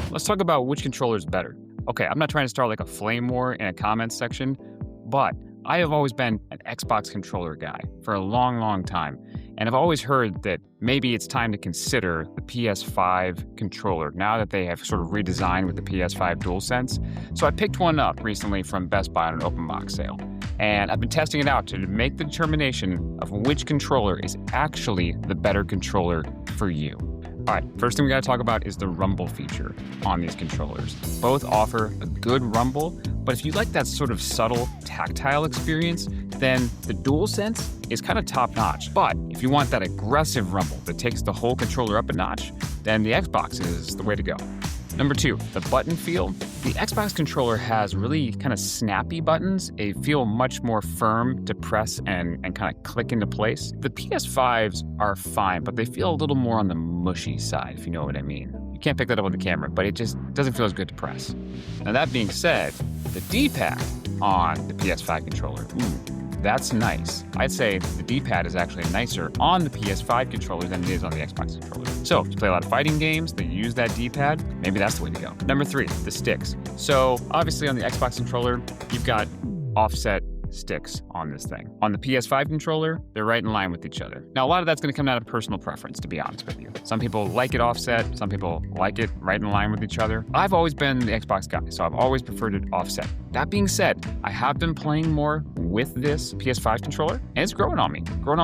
Let's talk about which controller is better. Okay, I'm not trying to start like a flame war in a comments section, but I have always been an Xbox controller guy for a long, long time. And I've always heard that maybe it's time to consider the PS5 controller now that they have sort of redesigned with the PS5 DualSense. So I picked one up recently from Best Buy on an open box sale. And I've been testing it out to make the determination of which controller is actually the better controller for you. All right, first thing we gotta talk about is the rumble feature on these controllers. Both offer a good rumble, but if you like that sort of subtle tactile experience, then the DualSense is kind of top-notch. But if you want that aggressive rumble that takes the whole controller up a notch, then the Xbox is the way to go. Number 2, the button feel. The Xbox controller has really kind of snappy buttons. They feel much more firm to press and kind of click into place. The PS5s are fine, but they feel a little more on the mushy side, if you know what I mean. You can't pick that up on the camera, but it just doesn't feel as good to press. Now that being said, the D-pad on the PS5 controller, that's nice. I'd say the D-pad is actually nicer on the PS5 controller than it is on the Xbox controller. So if you play a lot of fighting games that use that D-pad, maybe that's the way to go. Number 3, the sticks. So obviously on the Xbox controller, you've got offset sticks on this thing. On the PS5 controller, they're right in line with each other. Now, a lot of that's going to come down to personal preference, to be honest with you. Some people like it offset, some people like it right in line with each other. I've always been the Xbox guy, so I've always preferred it offset. That being said, I have been playing more with this PS5 controller, and it's growing on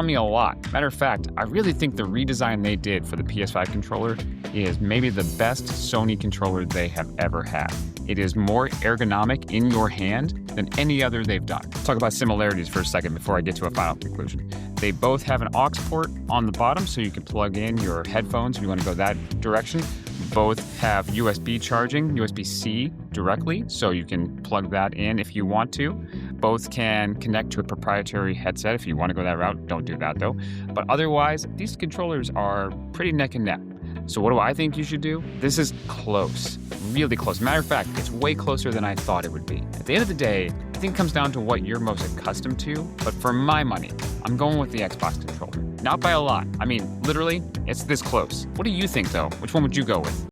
me a lot. Matter of fact, I really think the redesign they did for the PS5 controller is maybe the best Sony controller they have ever had. It is more ergonomic in your hand than any other they've done. Let's talk about similarities for a second before I get to a final conclusion. They both have an aux port on the bottom, so you can plug in your headphones if you want to go that direction. Both have USB charging, USB-C directly, so you can plug that in if you want to. Both can connect to a proprietary headset if you want to go that route. Don't do that though. But otherwise, these controllers are pretty neck and neck. So what do I think you should do? This is close, really close. Matter of fact, it's way closer than I thought it would be. At the end of the day, I think it comes down to what you're most accustomed to, but for my money, I'm going with the Xbox controller. Not by a lot. I mean, literally, it's this close. What do you think though? Which one would you go with?